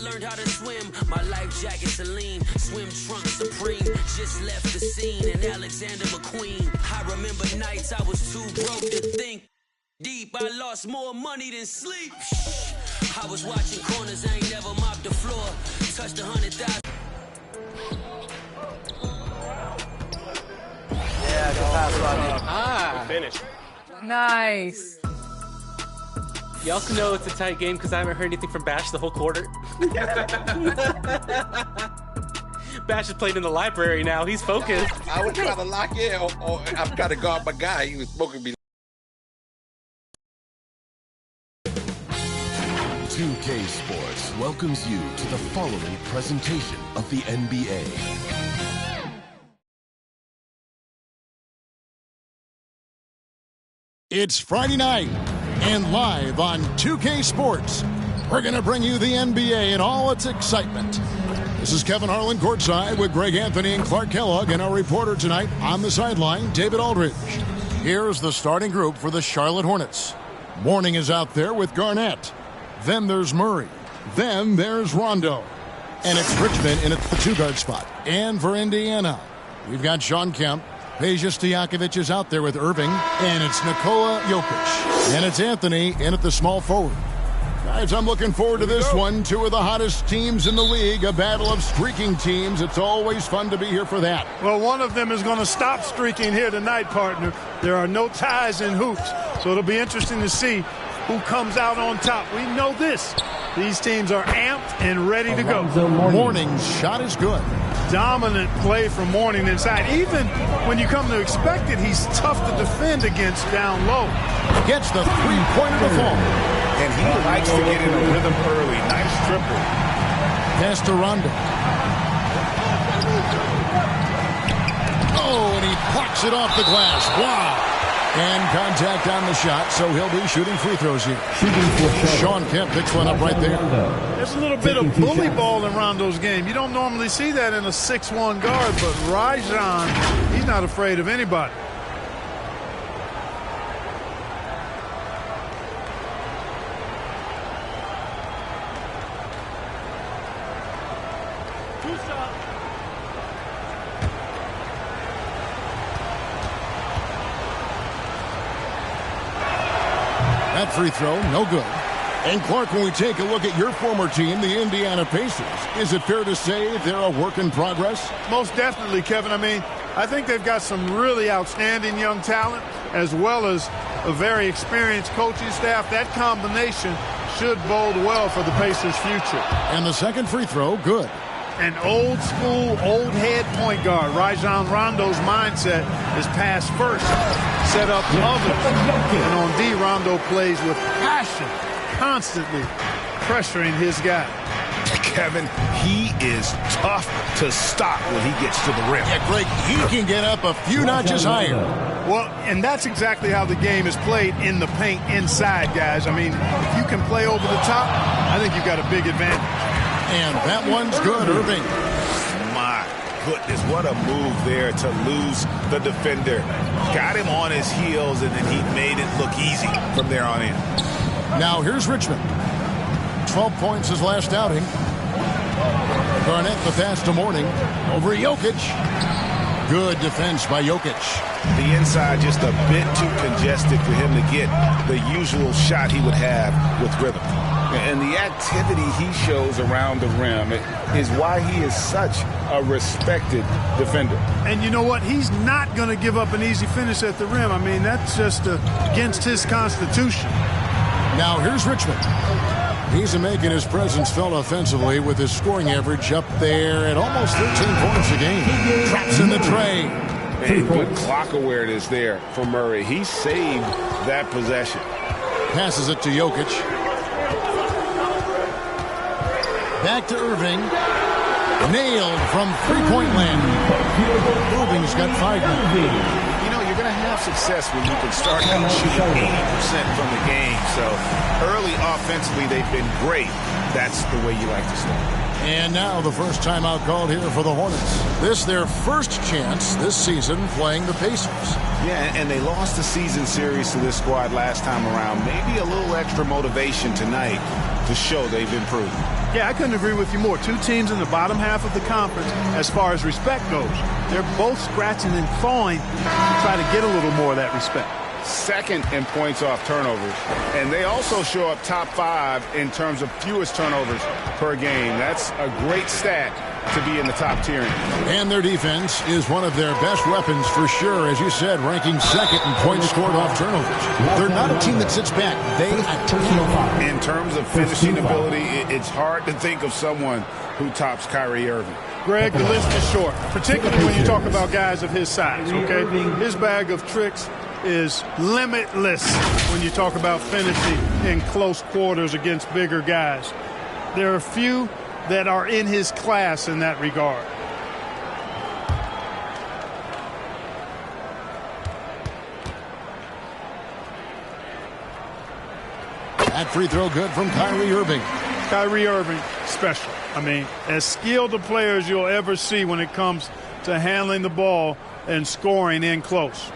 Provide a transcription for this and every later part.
learned how to swim. My life jacket Celine, swim trunk Supreme. Just left the scene in Alexander McQueen. I remember nights I was too broke to think deep. I lost more money than sleep. I was watching corners, I ain't never mopped the floor. Touched 100,000. Yeah, good pass, Rodney. Finish. Nice. You also know it's a tight game because I haven't heard anything from Bash the whole quarter. Bash is playing in the library now. He's focused. I was trying to lock in, or I've got to guard my guy. He was smoking me. 2K Sports welcomes you to the following presentation of the NBA. It's Friday night, and live on 2K Sports, we're going to bring you the NBA in all its excitement. This is Kevin Harlan courtside with Greg Anthony and Clark Kellogg, and our reporter tonight on the sideline, David Aldridge. Here's the starting group for the Charlotte Hornets. Mourning is out there with Garnett. Then there's Murray. Then there's Rondo. And it's Richmond in at the two-guard spot. And for Indiana, we've got Sean Kemp. Peja Stojakovic is out there with Irving. And it's Nikola Jokic. And it's Anthony in at the small forward. Guys, I'm looking forward to this one. Two of the hottest teams in the league, a battle of streaking teams. It's always fun to be here for that. Well, one of them is going to stop streaking here tonight, partner. There are no ties in hoops, so it'll be interesting to see who comes out on top. We know this. These teams are amped and ready to go. Morning's shot is good. Dominant play from Mourning inside. Even when you come to expect it, he's tough to defend against down low. Gets the three-pointer to fall. And he likes to get in a rhythm early. Nice triple. Pass to Rondo. Oh, and he plucks it off the glass. Wow. And contact on the shot, so he'll be shooting free throws here. Sean Kemp picks one up right there. There's a little bit of bully ball in Rondo's game. You don't normally see that in a 6'1 guard, but Rajon, he's not afraid of anybody. That free throw, no good. And Clark, when we take a look at your former team, the Indiana Pacers, is it fair to say they're a work in progress? Most definitely, Kevin. I mean, I think they've got some really outstanding young talent, as well as a very experienced coaching staff. That combination should bode well for the Pacers' future. And the second free throw, good. An old school, old head point guard. Rajon Rondo's mindset is pass first, set up others. And on D, Rondo plays with passion, constantly pressuring his guy. Kevin, he is tough to stop when he gets to the rim. Yeah, Greg, he can get up a few notches higher. Well, and that's exactly how the game is played in the paint inside, guys. I mean, if you can play over the top, I think you've got a big advantage. And that one's good, Irving. My goodness, what a move there to lose the defender. Got him on his heels, and then he made it look easy from there on in. Now here's Richmond. 12 points his last outing. Garnett the pass to Mourning. Over Jokic. Good defense by Jokic. The inside just a bit too congested for him to get the usual shot he would have with rhythm. And the activity he shows around the rim is why he is such a respected defender. And you know what? He's not going to give up an easy finish at the rim. I mean, that's just against his constitution. Now here's Richmond. He's making his presence felt offensively with his scoring average up there at almost 13 points a game. Traps in the tray. And good clock awareness there for Murray. He saved that possession. Passes it to Jokic. Back to Irving. Nailed from three-point land. Irving's got 5 now. You know, you're going to have success when you can start out shooting 80% from the game. So early offensively, they've been great. That's the way you like to start. And now the first timeout called here for the Hornets. This their first chance this season playing the Pacers. Yeah, and they lost the season series to this squad last time around. Maybe a little extra motivation tonight to show they've improved. Yeah, I couldn't agree with you more. Two teams in the bottom half of the conference as far as respect goes. They're both scratching and clawing to try to get a little more of that respect. Second in points off turnovers, and they also show up top 5 in terms of fewest turnovers per game. That's a great stat to be in the top tier. And their defense is one of their best weapons for sure. As you said, ranking second in points scored off turnovers. They're not a team that sits back. They attack. In terms of finishing ability, it's hard to think of someone who tops Kyrie Irving. Greg, the list is short, particularly when you talk about guys of his size, okay? His bag of tricks is limitless when you talk about finishing in close quarters against bigger guys. There are few that are in his class in that regard. That free throw good from Kyrie Irving. Kyrie Irving, special. I mean, as skilled a player as you'll ever see when it comes to handling the ball and scoring in close.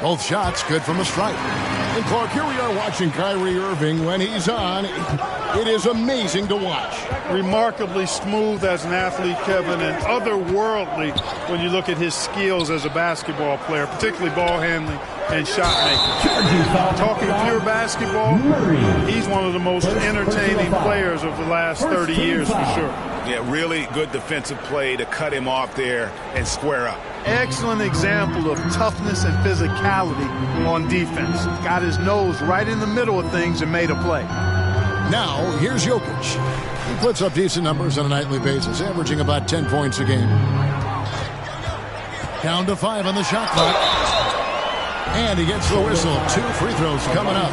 Both shots good from the stripe. And Clark, here we are watching Kyrie Irving. When he's on, it is amazing to watch. Remarkably smooth as an athlete, Kevin, and otherworldly when you look at his skills as a basketball player, particularly ball handling and shot making. Talking pure basketball, he's one of the most entertaining players of the last 30 years for sure. Yeah, really good defensive play to cut him off there and square up. Excellent example of toughness and physicality on defense. Got his nose right in the middle of things and made a play. Now, here's Jokic. He puts up decent numbers on a nightly basis, averaging about 10 points a game. Down to 5 on the shot clock. And he gets the whistle. 2 free throws coming up.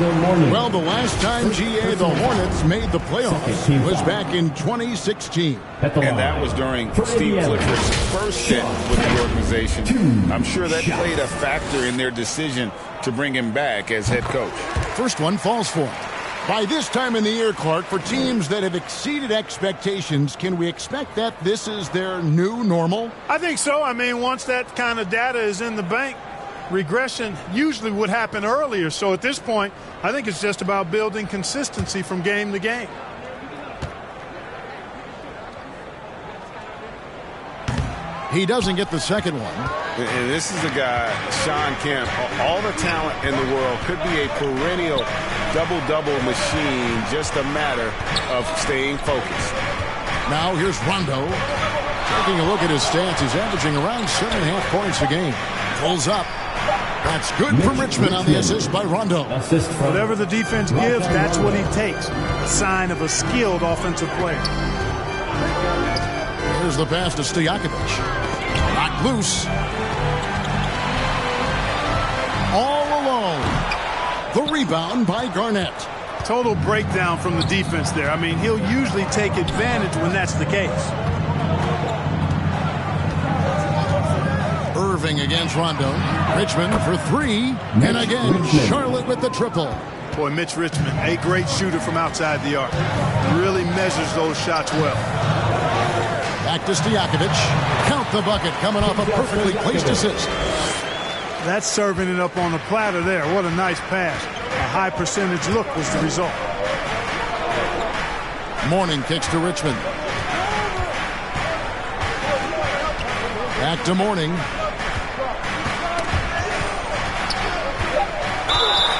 Well, the last time, GA, the Hornets made the playoffs was back in 2016. And that was during Steve Clifford's first stint with the organization. I'm sure that played a factor in their decision to bring him back as head coach. First one falls for him. By this time in the year, Clark, for teams that have exceeded expectations, can we expect that this is their new normal? I think so. I mean, once that kind of data is in the bank, regression usually would happen earlier. So at this point, I think it's just about building consistency from game to game. He doesn't get the second one. And this is a guy, Sean Kemp, all the talent in the world, could be a perennial double-double machine, just a matter of staying focused. Now here's Rondo. Taking a look at his stats, he's averaging around 7.5 points a game. Pulls up. That's good from Richmond on the assist by Rondo. Whatever the defense gives, that's what he takes. A sign of a skilled offensive player. Here's the pass to Stojakovic. Knocked loose. All alone. The rebound by Garnett. Total breakdown from the defense there. I mean, he'll usually take advantage when that's the case. Irving against Rondo. Richmond for 3. And again, Charlotte with the triple. Boy, Mitch Richmond, a great shooter from outside the arc. Really measures those shots well. Back to Stojakovic. Count the bucket coming off a perfectly placed assist. That's serving it up on the platter there. What a nice pass. A high percentage look was the result. Mourning kicks to Richmond. Back to Mourning.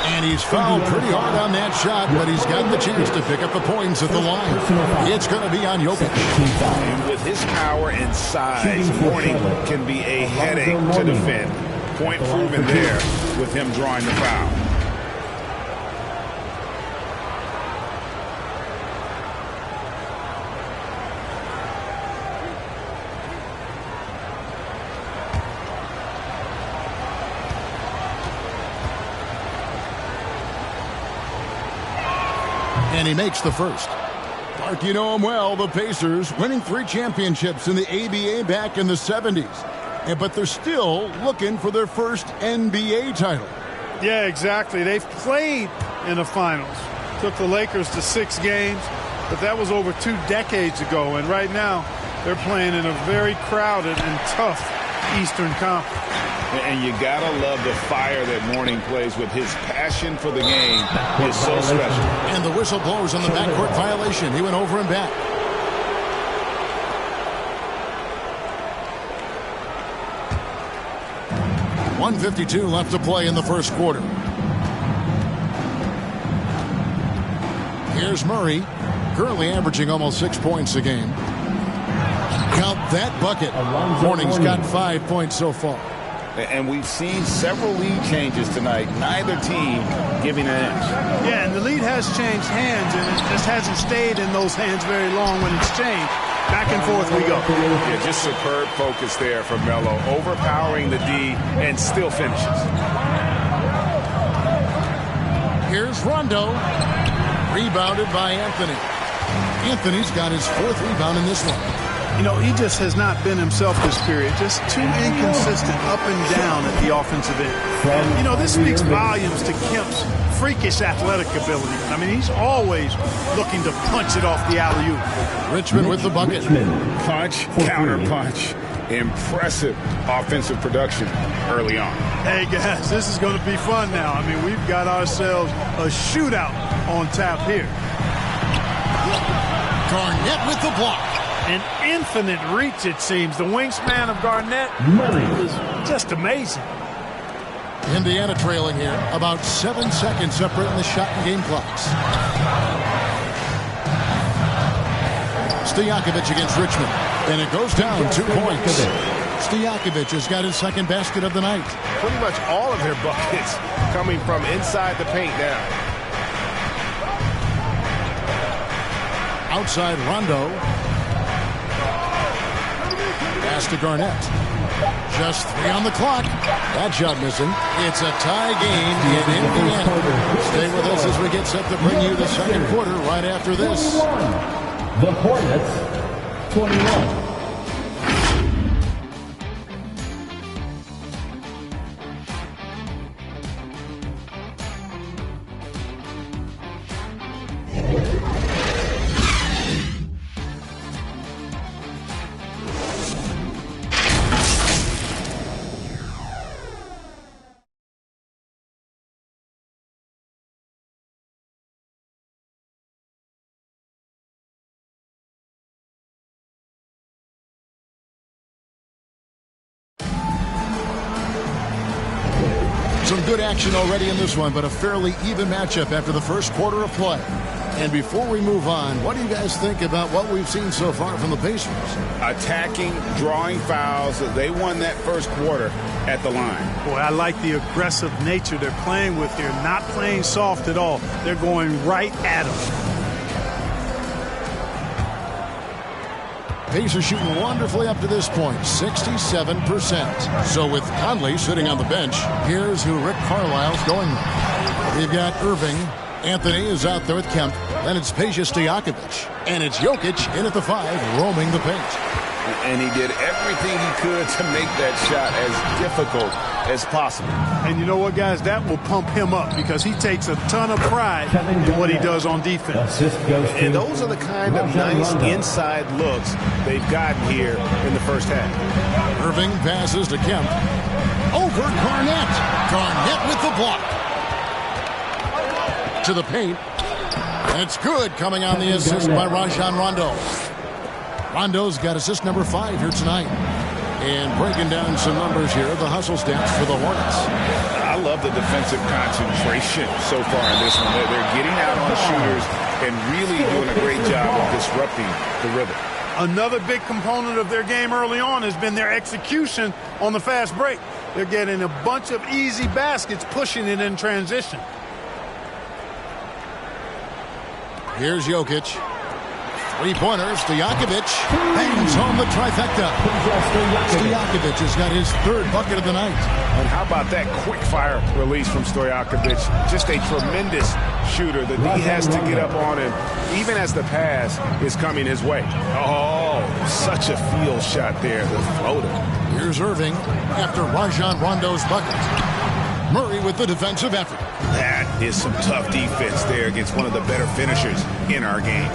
And he's fouled pretty hard on that shot, but he's got the chance to pick up the points at the line. It's going to be on Jokic. And with his power and size, Mourning can be a headache to defend. Point proven there with him drawing the foul. And he makes the first. Clark, you know him well, the Pacers, winning 3 championships in the ABA back in the 70s. But they're still looking for their first NBA title. Yeah, exactly. They've played in the finals. Took the Lakers to 6 games, but that was over 2 decades ago. And right now, they're playing in a very crowded and tough Eastern Conference. And you gotta love the fire that Mourning plays with. His passion for the game is so special. And the whistle blows on the backcourt violation. He went over and back. .152 left to play in the first quarter. Here's Murray, currently averaging almost 6 points a game. Count that bucket. Mourning's got 5 points so far. And we've seen several lead changes tonight. Neither team giving an inch. Yeah, and the lead has changed hands, and it just hasn't stayed in those hands very long when it's changed. Back and forth we go. Yeah, just superb focus there from Melo, overpowering the D and still finishes. Here's Rondo, rebounded by Anthony. Anthony's got his 4th rebound in this one. You know, he just has not been himself this period. Just too inconsistent up and down at the offensive end. And, you know, this speaks volumes to Kemp's freakish athletic ability. I mean, he's always looking to punch it off the alley-oop. Richmond with the bucket. Punch, counter punch. Impressive offensive production early on. Hey, guys, this is going to be fun now. I mean, we've got ourselves a shootout on tap here. Garnett with the block. An infinite reach, it seems. The wingspan of Garnett is just amazing. Indiana trailing here. About 7 seconds separating the shot and game clocks. Stojakovic against Richmond. And it goes down 2 points. Stojakovic has got his 2nd basket of the night. Pretty much all of their buckets coming from inside the paint now. Outside Rondo. Pass to Garnett. Just 3 on the clock. That shot missing. It's a tie game in Indiana. Stay with us as we get set to bring you the second quarter right after this. The Hornets, 21. Some good action already in this one, but a fairly even matchup after the first quarter of play. And before we move on, what do you guys think about what we've seen so far from the Pacers? Attacking, drawing fouls. They won that first quarter at the line. Boy, I like the aggressive nature they're playing with here. Not playing soft at all. They're going right at them. Pacers shooting wonderfully up to this point, 67%. So with Conley sitting on the bench, here's who Rick Carlisle's going with. We've got Irving. Anthony is out there with Kemp. Then it's Peja Stojakovic. And it's Jokic in at the 5, roaming the paint. And he did everything he could to make that shot as difficult as possible. And you know what, guys? That will pump him up because he takes a ton of pride in what he does on defense. And those are the kind of nice inside looks they've gotten here in the first half. Irving passes to Kemp. Over Garnett. Garnett with the block. To the paint. And it's good, coming on the assist by Rajon Rondo. Rondo's got assist number 5 here tonight. And breaking down some numbers here, the hustle stats for the Hornets. I love the defensive concentration so far in this one. They're getting out on shooters and really doing a great job of disrupting the rhythm. Another big component of their game early on has been their execution on the fast break. They're getting a bunch of easy baskets, pushing it in transition. Here's Jokic. 3-pointer, Stojakovic hangs home the trifecta. Stojakovic has got his 3rd bucket of the night. And how about that quick fire release from Stojakovic? Just a tremendous shooter. The D has to get up on him, even as the pass is coming his way. Oh, such a field shot there, the floater. Here's Irving after Rajon Rondo's bucket. Murray with the defensive effort. That is some tough defense there against one of the better finishers in our game.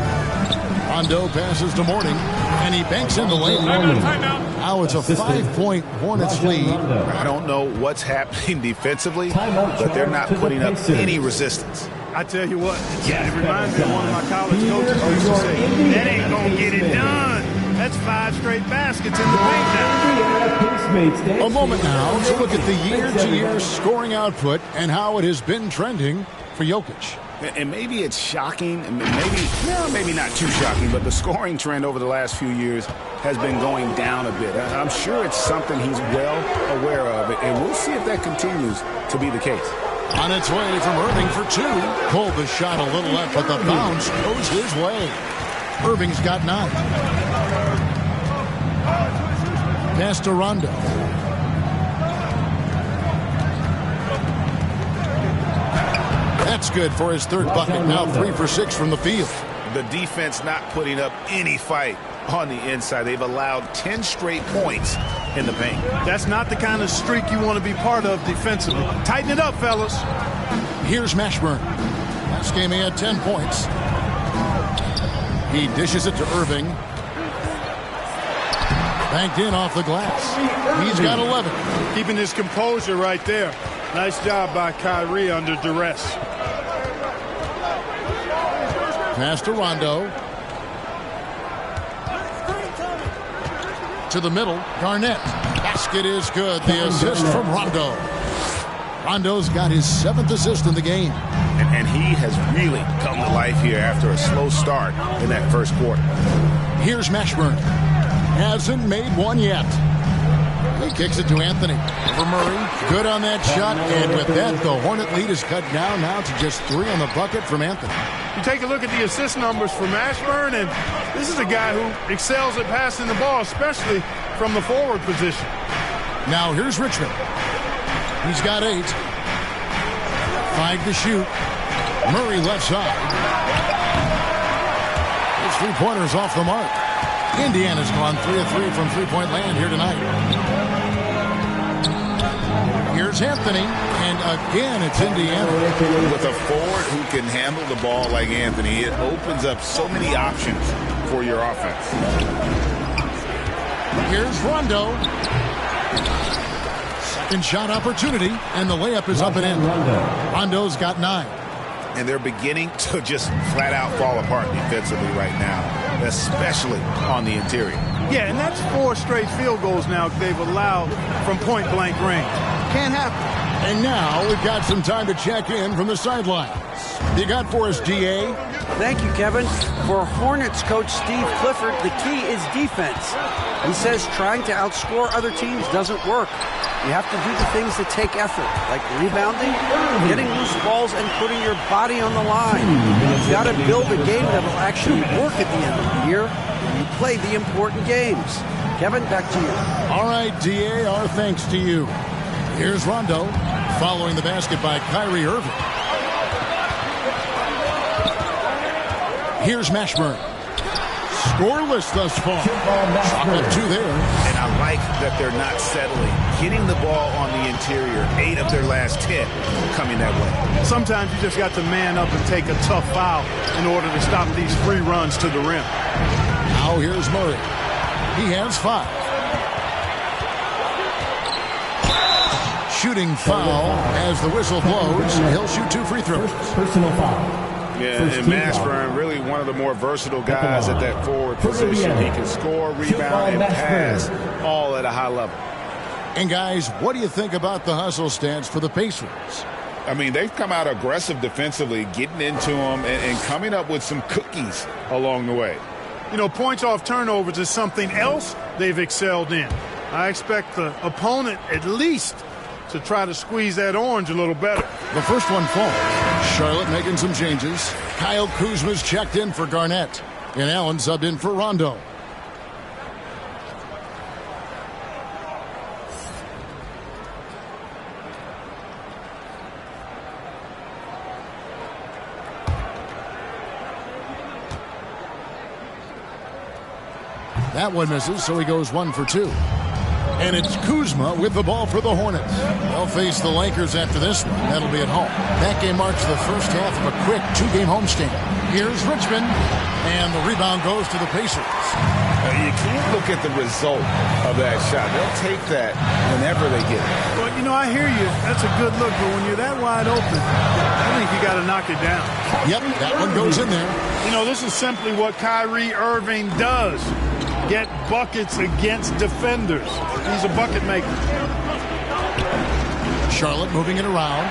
Rondo passes to Mourning, and he banks in the lane. Now it's a 5-point Hornets lead. I don't know what's happening defensively, but they're not putting up any resistance. I tell you what, it reminds me of one of my college coaches who used to say, that ain't going to get it done. That's 5 straight baskets in the paint now. A moment now to look at the year-to-year scoring output and how it has been trending for Jokic. And maybe it's shocking, maybe not too shocking, but the scoring trend over the last few years has been going down a bit. I'm sure it's something he's well aware of, and we'll see if that continues to be the case. On its way from Irving for 2. Pulled the shot a little left, but the bounce goes his way. Irving's got 9. Pass to Rondo. That's good for his 3rd bucket. Now 3 for 6 from the field. The defense not putting up any fight on the inside. They've allowed 10 straight points in the paint. That's not the kind of streak you want to be part of defensively. Tighten it up, fellas. Here's Mashburn. Last game he had 10 points. He dishes it to Irving. Banked in off the glass. He's got 11. Keeping his composure right there. Nice job by Kyrie under duress. Pass to Rondo. To the middle, Garnett. Basket is good. The assist from Rondo. Rondo's got his 7th assist in the game. And he has really come to life here after a slow start in that first quarter. Here's Mashburn. Hasn't made one yet. He kicks it to Anthony. Over Murray. Good on that shot. And with that, the Hornet lead is cut down now to just 3 on the bucket from Anthony. You take a look at the assist numbers for Mashburn, and this is a guy who excels at passing the ball, especially from the forward position. Now here's Richmond. He's got 8. 5 to shoot. Murray left side. His 3-pointer's off the mark. Indiana's gone 3 of 3 from 3-point land here tonight. Here's Anthony, and again it's Indiana. With a forward who can handle the ball like Anthony, it opens up so many options for your offense. Here's Rondo. Second shot opportunity, and the layup is up and in. Rondo's got 9. And they're beginning to just flat out fall apart defensively right now, especially on the interior. Yeah, and that's 4 straight field goals now they've allowed from point-blank range. Can't happen. And now we've got some time to check in from the sidelines. You got for us, DA? Thank you, Kevin. For Hornets coach Steve Clifford, the key is defense. He says trying to outscore other teams doesn't work. You have to do the things that take effort, like rebounding, getting loose balls, and putting your body on the line. You've got to build a game that will actually work at the end of the year when you play the important games. Kevin, back to you. All right, DA, our thanks to you. Here's Rondo, following the basket by Kyrie Irving. Here's Mashburn. Scoreless thus far. Shot up 2 there. And I like that they're not settling. Getting the ball on the interior, 8 of their last 10 coming that way. Sometimes you just got to man up and take a tough foul in order to stop these free runs to the rim. Now here's Murray. He has 5. Shooting foul as the whistle blows. He'll shoot 2 free throws. Personal foul. Yeah, and Mashburn, really one of the more versatile guys at that forward position. He can score, rebound, and pass all at a high level. And guys, what do you think about the hustle stance for the Pacers? I mean, they've come out aggressive defensively, getting into them and coming up with some cookies along the way. You know, points off turnovers is something else they've excelled in. I expect the opponent at least to try to squeeze that orange a little better. The first one falls. Charlotte making some changes. Kyle Kuzma's checked in for Garnett. And Allen subbed in for Rondo. That one misses, so he goes 1 for 2. And it's Kuzma with the ball for the Hornets. They'll face the Lakers after this one. That'll be at home. That game marks the first half of a quick 2-game homestand. Here's Richmond, and the rebound goes to the Pacers. You can't look at the result of that shot. They'll take that whenever they get it. Well, you know, I hear you. That's a good look, but when you're that wide open, I think you got to knock it down. Yep, that one goes in there. You know, this is simply what Kyrie Irving does. Get buckets against defenders. He's a bucket maker. Charlotte moving it around.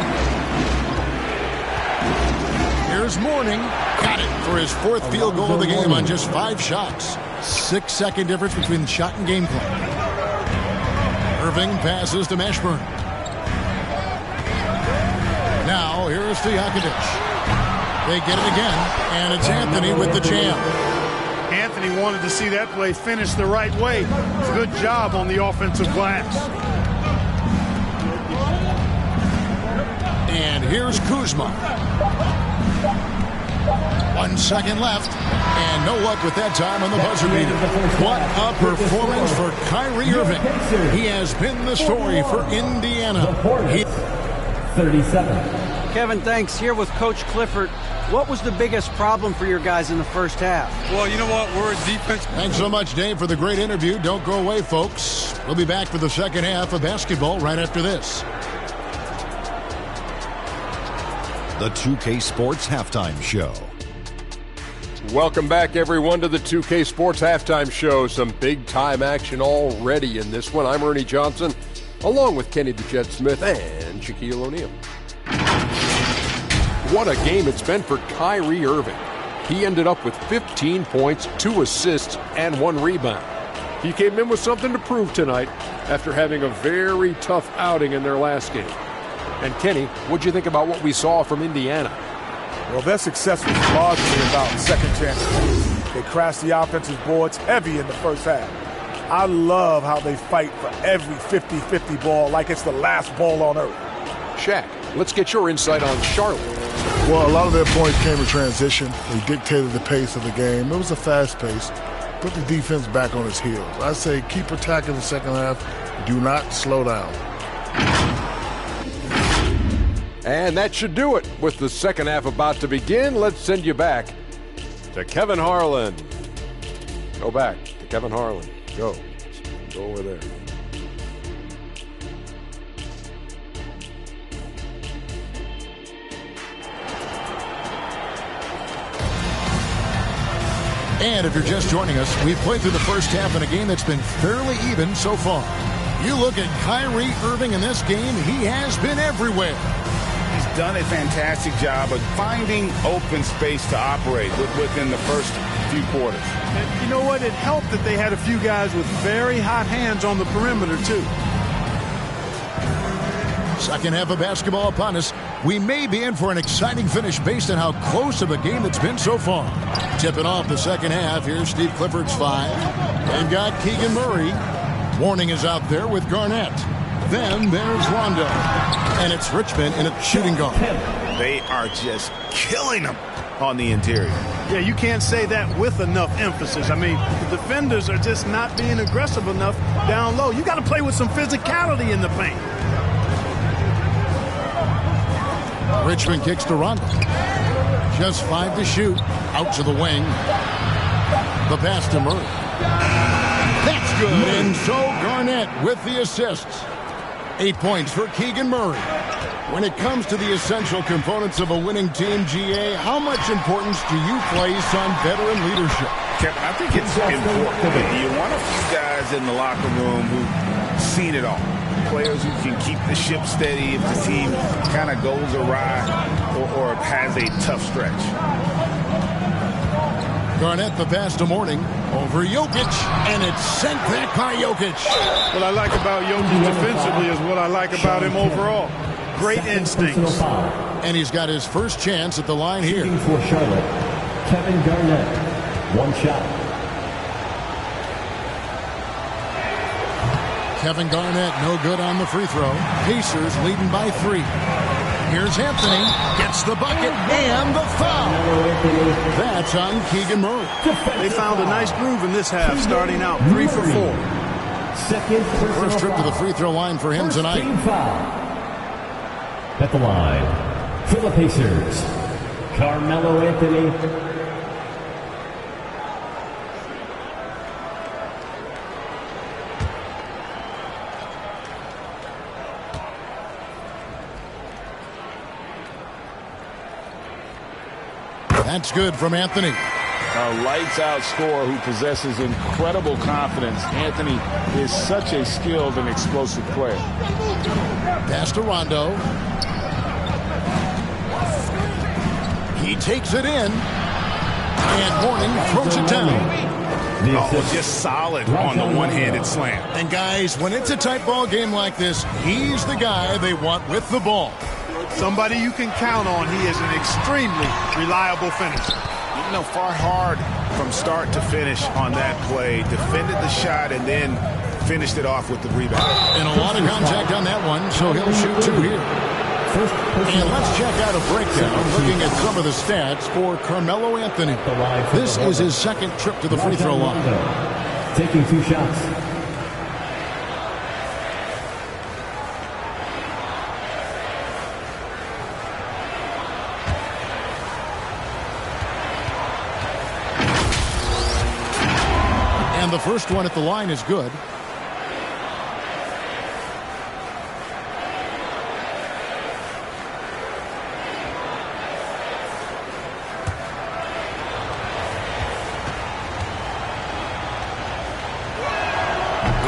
Here's Mourning. Got it for his fourth field goal of the game on just 5 shots. 6-second difference between the shot and game clock. Irving passes to Mashburn. Now here's to Jokic. They get it again, and it's Anthony with the jam. Anthony wanted to see that play finish the right way. Good job on the offensive glass. And here's Kuzma. 1 second left, and no luck with that time on the buzzer beater. What a performance for Kyrie Irving. He has been the story for Indiana. 37. Kevin, thanks. Here with Coach Clifford. What was the biggest problem for your guys in the first half? Well, you know what? We're a defense. Thanks so much, Dave, for the great interview. Don't go away, folks. We'll be back for the second half of basketball right after this. The 2K Sports Halftime Show. Welcome back, everyone, to the 2K Sports Halftime Show. Some big-time action already in this one. I'm Ernie Johnson, along with Kenny the Jet Smith and Shaquille O'Neal. What a game it's been for Kyrie Irving. He ended up with 15 points, 2 assists, and 1 rebound. He came in with something to prove tonight after having a very tough outing in their last game. And Kenny, what'd you think about what we saw from Indiana? Well, their success was largely about second chances. They crashed the offensive boards heavy in the first half. I love how they fight for every 50-50 ball like it's the last ball on earth. Shaq, let's get your insight on Charlotte. Well, a lot of their points came in transition. They dictated the pace of the game. It was a fast pace. Put the defense back on its heels. I say keep attacking the second half. Do not slow down. And that should do it. With the second half about to begin, let's send you back to Kevin Harlan. Go back to Kevin Harlan. Go over there. And if you're just joining us, we've played through the first half in a game that's been fairly even so far. You look at Kyrie Irving in this game, he has been everywhere. He's done a fantastic job of finding open space to operate within the first few quarters. And you know what? It helped that they had a few guys with very hot hands on the perimeter, too. Second half of basketball upon us. We may be in for an exciting finish based on how close of a game it's been so far. Tipping off the second half, here's Steve Clifford's 5. They've got Keegan Murray. Warning is out there with Garnett. Then there's Rondo. And it's Richmond in a shooting guard. They are just killing them on the interior. Yeah, you can't say that with enough emphasis. I mean, the defenders are just not being aggressive enough down low. You got to play with some physicality in the paint. Richmond kicks to Rondo. Just 5 to shoot. Out to the wing. The pass to Murray. That's good. And so Garnett with the assists. 8 points for Keegan Murray. When it comes to the essential components of a winning team, GA, how much importance do you place on veteran leadership? Kevin, I think it's important. You want a few guys in the locker room who've seen it all. Players who can keep the ship steady if the team kind of goes awry or has a tough stretch. Garnett the pass to Mourning over Jokic, and it's sent back by Jokic. What I like about Jokic defensively is what I like about him overall. Great instincts. And he's got his first chance at the line here. For Charlotte, Kevin Garnett, 1 shot. Kevin Garnett no good on the free throw. Pacers leading by 3. Here's Anthony, gets the bucket and the foul. That's on Keegan Murray. They found a nice groove in this half, starting out 3 for 4. Second First trip to the free throw line for him tonight. At the line, for the Pacers, Carmelo Anthony. That's good from Anthony. A lights-out scorer who possesses incredible confidence. Anthony is such a skilled and explosive player. Pass to Rondo. He takes it in. And Mourning throws it down. Oh, just solid on the one-handed slam. And guys, when it's a tight ball game like this, he's the guy they want with the ball. Somebody you can count on. He is an extremely reliable finisher. You know, far hard from start to finish on that play. Defended the shot and then finished it off with the rebound. And a lot of contact on that one, so he'll shoot two here. And let's check out a breakdown looking at some of the stats for Carmelo Anthony. This is his second trip to the free throw line. Taking 2 shots. And the first one at the line is good.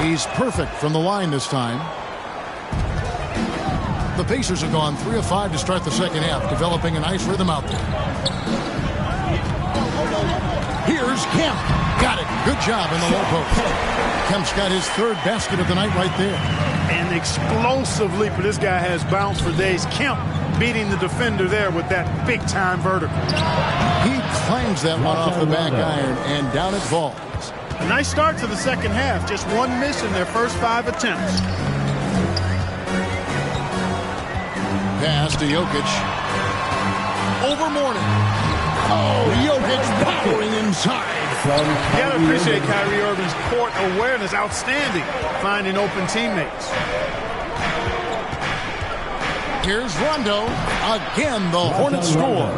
He's perfect from the line this time. The Pacers have gone 3 of 5 to start the second half, developing a nice rhythm out there. Here's Kemp. Got it. Good job in the low post. Kemp's got his third basket of the night right there. An explosive leaper. This guy has bounce for days. Kemp beating the defender there with that big-time vertical. He clangs that one off the back iron, and down it falls. A nice start to the second half. Just one miss in their first 5 attempts. Pass to Jokic. Over Mourning. Oh, Jokic powering inside. You got to appreciate Kyrie Irving's court awareness. Outstanding. Finding open teammates. Here's Rondo. Again, the Hornets score.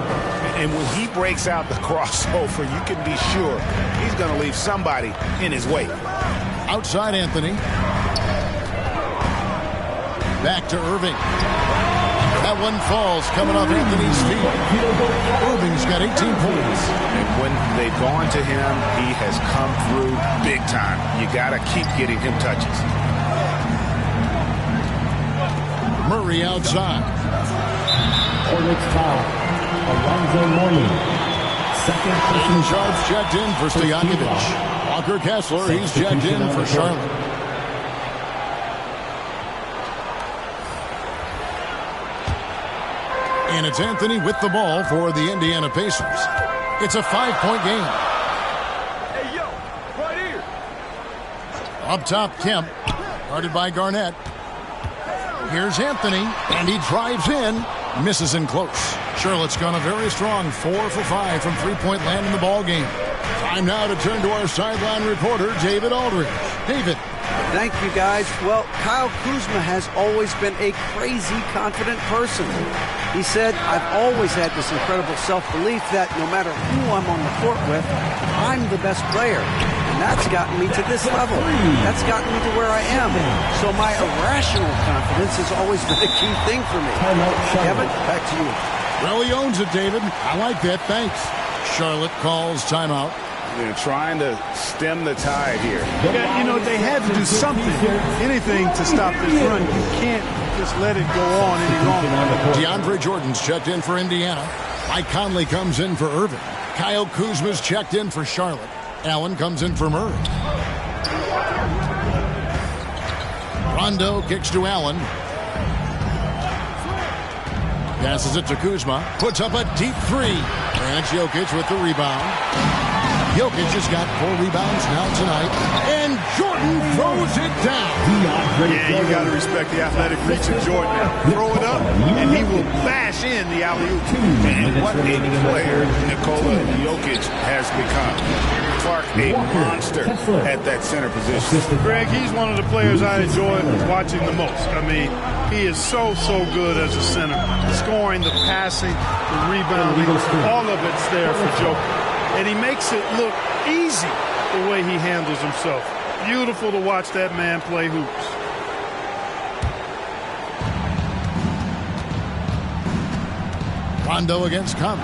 And when he breaks out the crossover, you can be sure he's going to leave somebody in his way. Outside Anthony. Back to Irving. That one falls coming off Anthony's feet. Irving's got 18 points. And when they've gone to him, he has come through big time. You got to keep getting him touches. Murray outside. Hornets foul. Alonzo Mourning. Second person charge checked in for Stojakovic. Walker Kessler, he's checked in for Charlotte. And it's Anthony with the ball for the Indiana Pacers. It's a 5-point game. Hey, yo, right here. Up top, Kemp. Guarded by Garnett. Here's Anthony, and he drives in. Misses in close. Charlotte's gone a very strong 4 for 5 from three-point land in the ball game. Time now to turn to our sideline reporter, David Aldridge. David. Thank you, guys. Well, Kyle Kuzma has always been a crazy confident person. He said, I've always had this incredible self-belief that no matter who I'm on the court with, I'm the best player. And that's gotten me to this level. That's gotten me to where I am. So my irrational confidence has always been a key thing for me. Kevin, back to you. Well, he owns it, David. I like that. Thanks. Charlotte calls timeout. They're trying to stem the tide here. Yeah, you know, they had to do something, anything to stop this run. You can't just let it go on any longer. DeAndre Jordan's checked in for Indiana. Mike Conley comes in for Irving. Kyle Kuzma's checked in for Charlotte. Allen comes in for Murray. Rondo kicks to Allen. Passes it to Kuzma. Puts up a deep three. And it's Jokic with the rebound. Jokic has got 4 rebounds now tonight. And Jordan throws it down. Yeah, you got to respect the athletic reach of Jordan. Throw it up, and he will bash cash in the alley-oop. And what a player Nikola Jokic has become. Clark, a monster at that center position. Greg, he's one of the players I enjoy watching the most. I mean, he is so good as a center. Scoring, the passing, the rebounding, all of it's there for Jokic. And he makes it look easy the way he handles himself. Beautiful to watch that man play hoops. Rondo against Conley.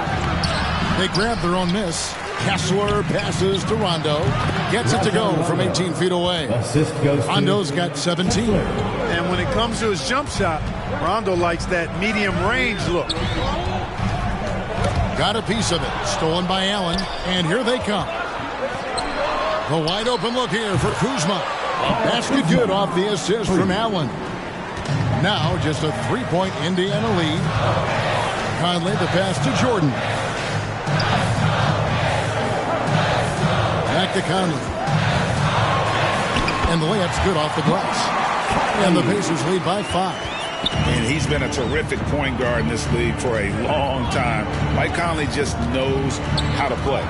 They grab their own miss. Kessler passes to Rondo. Gets it to go from 18 feet away. Rondo's got 17. And when it comes to his jump shot, Rondo likes that medium range look. Got a piece of it. Stolen by Allen. And here they come. The wide open look here for Kuzma. Basket good off the assist from Allen. Now just a 3-point Indiana lead. Conley the pass to Jordan. Back to Conley. And the layup's good off the glass. And the Pacers lead by 5. And he's been a terrific point guard in this league for a long time. Mike Conley just knows how to play.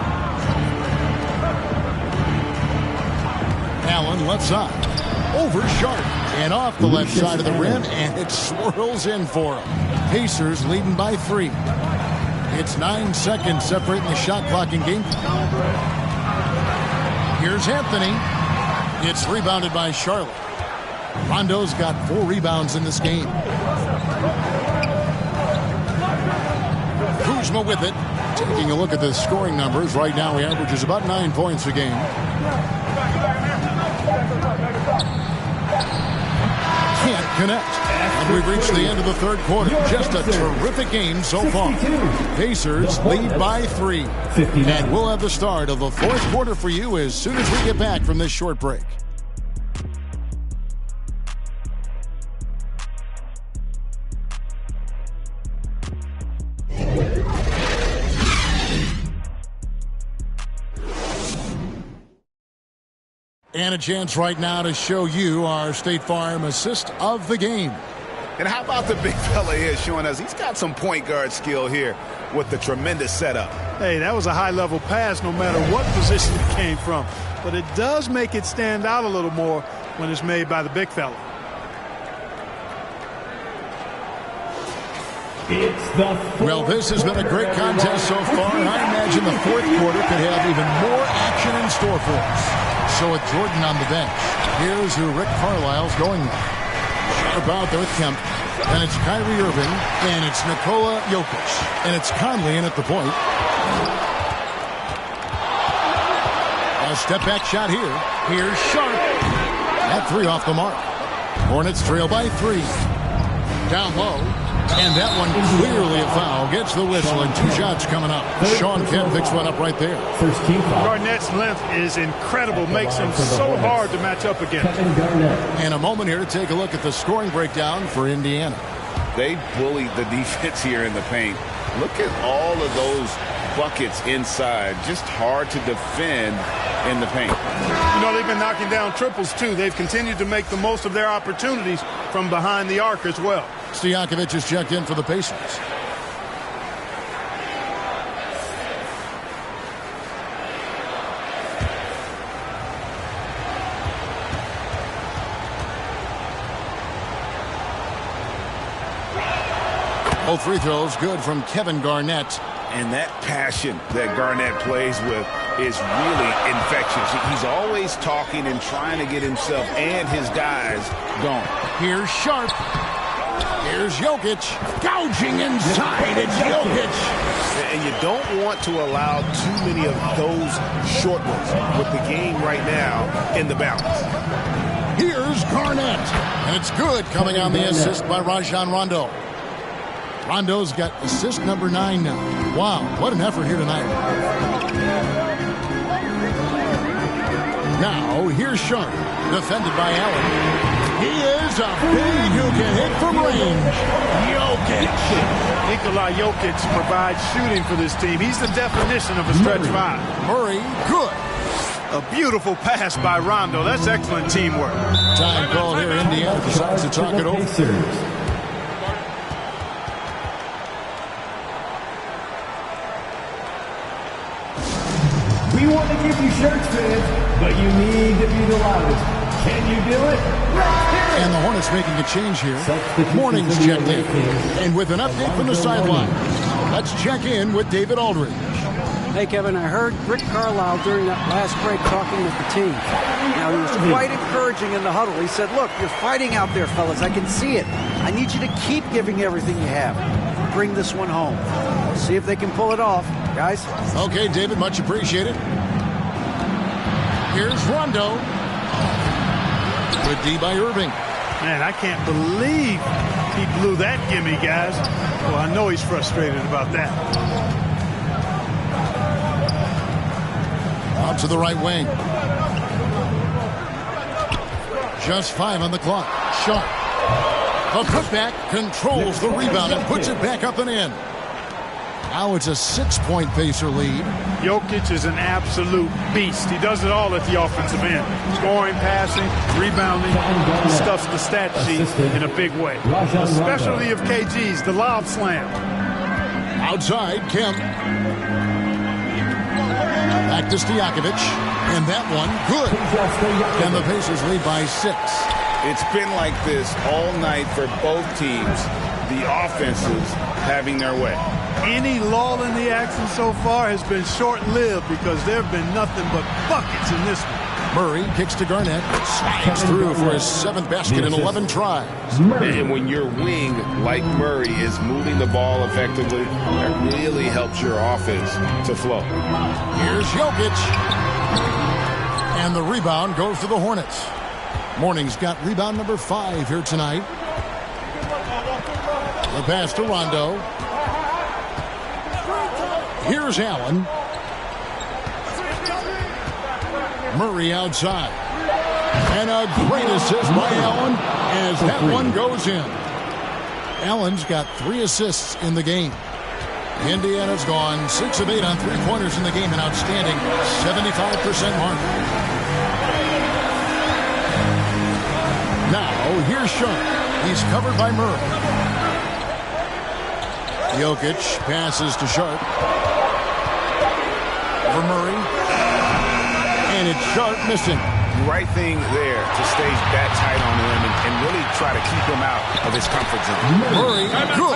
Allen left side. Over Sharp. And off the left side of the rim. And it swirls in for him. Pacers leading by 3. It's 9 seconds separating the shot clock in game. Here's Anthony. It's rebounded by Charlotte. Rondo's got 4 rebounds in this game. Kuzma with it. Taking a look at the scoring numbers. Right now he averages about 9 points a game. Can't connect. And we've reached the end of the third quarter. Just a terrific game so far. Pacers lead by 3. And we'll have the start of the fourth quarter for you as soon as we get back from this short break. And a chance right now to show you our State Farm assist of the game. And how about the big fella here showing us he's got some point guard skill here with the tremendous setup. Hey, that was a high-level pass no matter what position it came from. But it does make it stand out a little more when it's made by the big fella. Well, this has been a great contest so far, and I imagine the fourth quarter could have even more action in store for us. So with Jordan on the bench, here's who Rick Carlisle's going with. Sharp out there with Kemp, and it's Kyrie Irving, and it's Nikola Jokic, and it's Conley in at the point. A step-back shot here. Here's Sharp. That 3 off the mark. Hornets trail by 3. Down low. And that one clearly a foul. Gets the whistle, and 2 shots coming up. Sean Kemp picks one up right there. Garnett's length is incredible. Makes him so hard to match up against. And a moment here to take a look at the scoring breakdown for Indiana. They bullied the defense here in the paint. Look at all of those buckets inside. Just hard to defend in the paint. You know, they've been knocking down triples, too. They've continued to make the most of their opportunities from behind the arc as well. Stojakovic is checked in for the Pacers. Both free throws good from Kevin Garnett. And that passion that Garnett plays with is really infectious. He's always talking and trying to get himself and his guys going. Here's Sharp. Here's Jokic. Gouging inside. It's Jokic. And you don't want to allow too many of those short ones with the game right now in the balance. Here's Garnett. And it's good coming on the assist by Rajon Rondo. Rondo's got assist number 9 now. Wow, what an effort here tonight. Now, here's Sharp, defended by Allen. He is a big who can hit from range. Jokic. Nikola Jokic provides shooting for this team. He's the definition of a stretch 5. Murray, good. A beautiful pass by Rondo. That's excellent teamwork. Time call here. Indiana decides to talk it over. want to give you shirts, fans, but you need to be the loudest. Can you do it? And the Hornets making a change here. Morning's checked in. And with an update from the sideline, let's check in with David Aldridge. Hey, Kevin, I heard Rick Carlisle during that last break talking with the team. Now, he was quite encouraging in the huddle. He said, look, you're fighting out there, fellas. I can see it. I need you to keep giving everything you have. Bring this one home. See if they can pull it off, guys. Okay, David, much appreciated. Here's Rondo. Good D by Irving. Man, I can't believe he blew that gimme, guys. Well, I know he's frustrated about that. Out to the right wing. Just 5 on the clock. Sharp. The putback controls the rebound and puts it back up and in. Now it's a 6-point Pacer lead. Jokic is an absolute beast. He does it all at the offensive end. Scoring, passing, rebounding. He stuffs the stat sheet in a big way. A specialty of KG's, the lob slam. Outside, Kemp. Back to Stojakovic. And that one, good. And the Pacers lead by 6. It's been like this all night for both teams. The offenses having their way. Any lull in the action so far has been short-lived because there have been nothing but buckets in this one. Murray kicks to Garnett. Slides through for his 7th basket in 11 tries. And when your wing, like Murray, is moving the ball effectively, that really helps your offense to flow. Here's Jokic. And the rebound goes to the Hornets. Morning's got rebound number 5 here tonight. The pass to Rondo. Here's Allen. Murray outside. And a great assist by Allen as that one goes in. Allen's got 3 assists in the game. Indiana's gone 6 of 8 on 3-pointers in the game, an outstanding 75% mark. Now, here's Sharp. He's covered by Murray. Jokic passes to Sharp. For Murray. And it's Sharp missing. Right thing there to stay that tight on him and really try to keep him out of his comfort zone. Murray, good.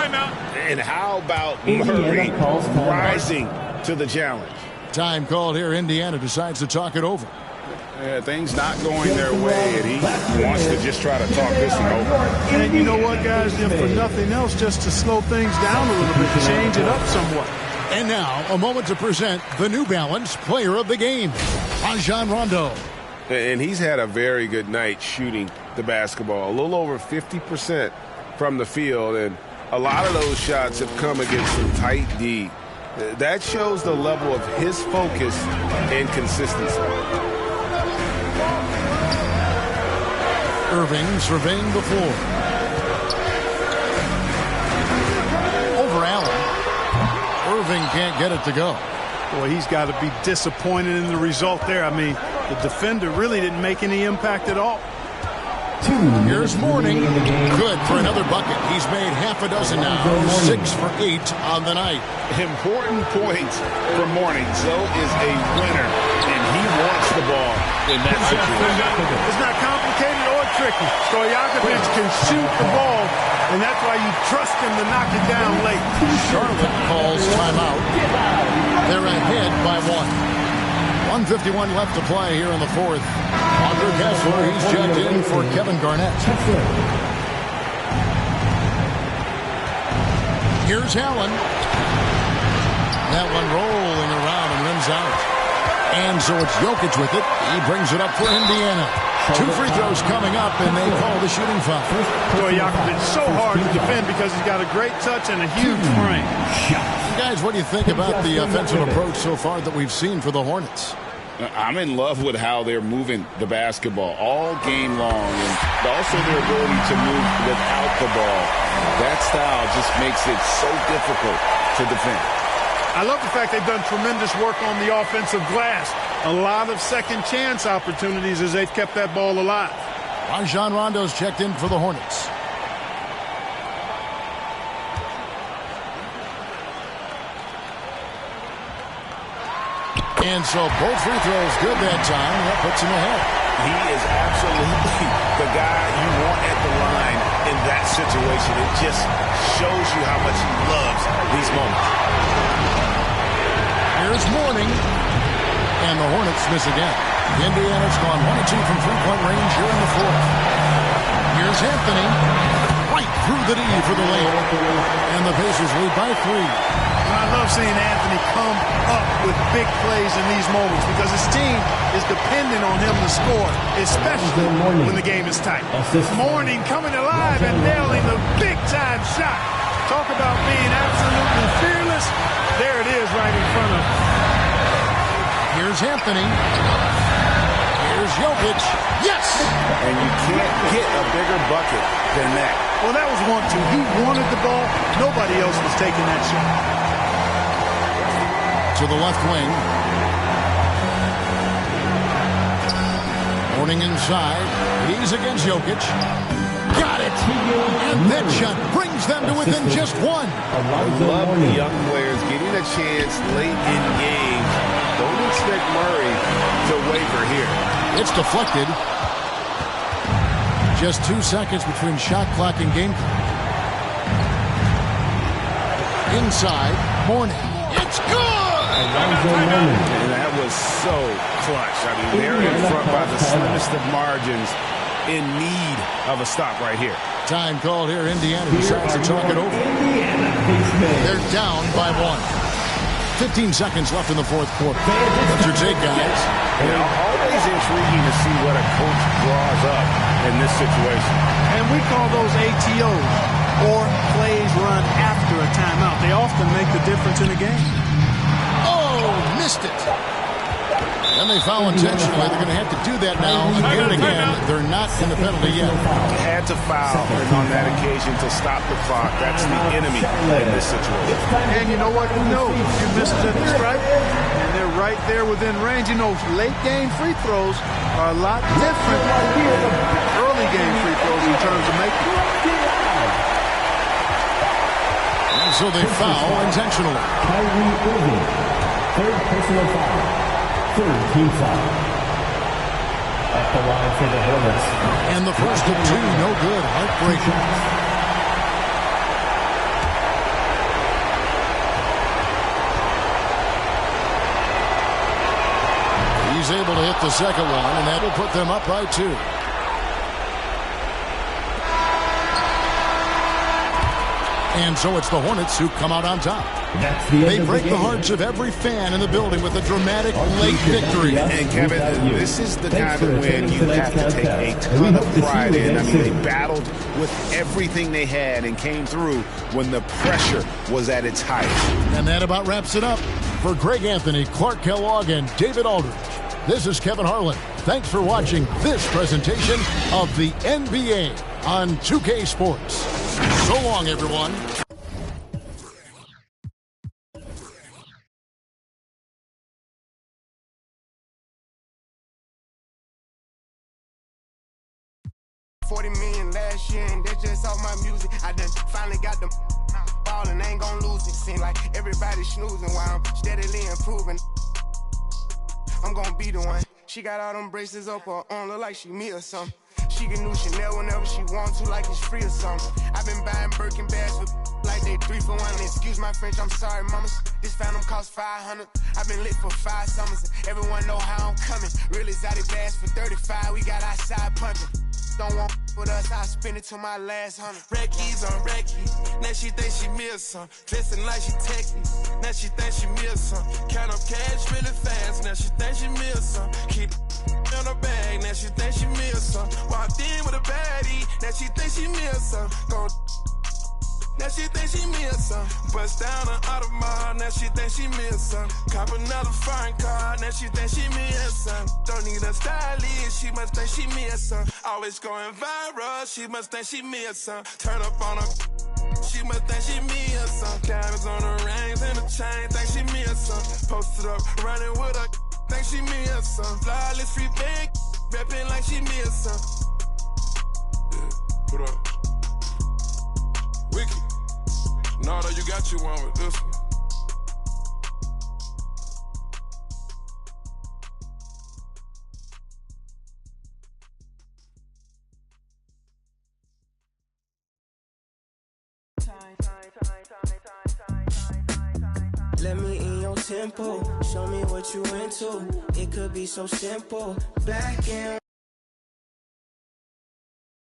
And how about Murray rising to the challenge? Time called here. Indiana decides to talk it over. Things not going their way, and he wants to just try to talk this one over. And you know what, guys? If for nothing else, just to slow things down a little bit, change it up somewhat. And now, a moment to present the New Balance Player of the Game, Rajon Rondo. And he's had a very good night shooting the basketball, a little over 50% from the field, and a lot of those shots have come against some tight D. That shows the level of his focus and consistency. Irving surveying the floor. Over Allen. Irving can't get it to go. Boy, he's got to be disappointed in the result there. I mean, the defender really didn't make any impact at all. Here's Morning. Good for another bucket. He's made half a dozen now. 6 for 8 on the night. Important points for Morning. Zoe is a winner, and he wants the ball in that situation. It's not complicated or tricky. Stojakovic can shoot the ball, and that's why you trust him to knock it down late. Charlotte calls timeout. They're ahead by 1. 1:51 left to play here in the 4th. Walker Kessler, he's checked in for Kevin Garnett. Here's Allen. That one rolling around and rims out. And so it's Jokic with it. He brings it up for Indiana. 2 free throws coming up, and they call the shooting foul. Stojakovic so hard to defend because he's got a great touch and a huge frame. Guys, what do you think about the offensive approach so far that we've seen for the Hornets? I'm in love with how they're moving the basketball all game long, and also their ability to move without the ball. That style just makes it so difficult to defend. I love the fact they've done tremendous work on the offensive glass. A lot of second chance opportunities as they've kept that ball alive. Rajon Rondo's checked in for the Hornets. And so both free throws good that time. That puts him ahead. He is absolutely the guy you want at the line in that situation. It just shows you how much he loves these moments. Here's Mourning. And the Hornets miss again. Indiana's gone 1 of 2 from three-point range here in the fourth. Here's Anthony. Right through the D for the layup. And the Pacers lead by 3. I love seeing Anthony come up with big plays in these moments because his team is dependent on him to score, especially when the game is tight. Mourning coming alive and nailing the big-time shot. Talk about being absolutely fearless. There it is right in front of him. Here's Anthony. Here's Jokic. Yes! And you can't get a bigger bucket than that. Well, that was 1-2. He wanted the ball. Nobody else was taking that shot. To the left wing. Mourning inside. He's against Jokic. Got it! And that shot brings them to within just 1. I love the young players getting a chance late in games. Don't expect Murray to waver here. It's deflected. Just 2 seconds between shot clock and game clock. Inside, Mourning. It's good! And that was so clutch. I mean, they're in front by the slimmest of margins, in need of a stop right here. Time called here. Indiana decides to talk it over. They're down by 1. 15 seconds left in the fourth quarter. What's your take, guys? You know, always intriguing to see what a coach draws up in this situation. And we call those ATOs, or plays run after a timeout. They often make the difference in a game. Missed it. And they foul intentionally. They're going to have to do that now again and again. They're not in the penalty yet. Had to foul on that occasion to stop the clock. That's the enemy in this situation. And you know what? You know, you missed it, right? And they're right there within range. You know, late game free throws are a lot different than early game free throws in terms of making it. And so they foul intentionally. Third personal foul. Third team foul. At the line for the Hornets. And the first of 2, no good. Heartbreaking. He's able to hit the second one, and that will put them up by 2. And so it's the Hornets who come out on top. They break the hearts of every fan in the building with a dramatic late victory. And Kevin, this is the kind of win you have to take a ton of pride in. I mean, they battled with everything they had and came through when the pressure was at its highest. And that about wraps it up. For Greg Anthony, Clark Kellogg, and David Aldridge, this is Kevin Harlan. Thanks for watching this presentation of the NBA on 2K Sports. So long, everyone. $40 million last year, and that's just off my music. I done finally got them ball and ain't gon' lose it. Seem like everybody snoozing while I'm steadily improving. I'm gon' be the one. She got all them braces up her arm, look like she me or something. She can do Chanel whenever she wants to, like it's free or something. I've been buying Birkin bags with like they 3 for 1. Excuse my French, I'm sorry, mamas. This Phantom cost $500. I've been lit for 5 summers. Everyone know how I'm coming. Real exotic bags for 35. We got outside pumping. Don't want with us, I spend it till my last 100. Reckies on Reckies, now she think she miss some. Dressing like she texting, now she think she miss some. Count up cash really fast, now she think she miss some. Keep in her bag, now she think she miss some. Walked in with a baddie, now she think she miss some. Go. Now she think she miss some. Bust down an Audemars, now she think she miss some. Cop another foreign car, now she think she miss some. Don't need a stylist, she must think she miss some. Always going viral, she must think she miss some. Turn up on her, she must think she miss some. Diamonds on her rings and a chain, think she miss some. Posted up, running with her, think she miss some. Flawless free bag, reppin' like she miss some. Yeah, put up. Wiki. Nardo, you got you one with this one. Let me in your tempo, show me what you into. It could be so simple. Black and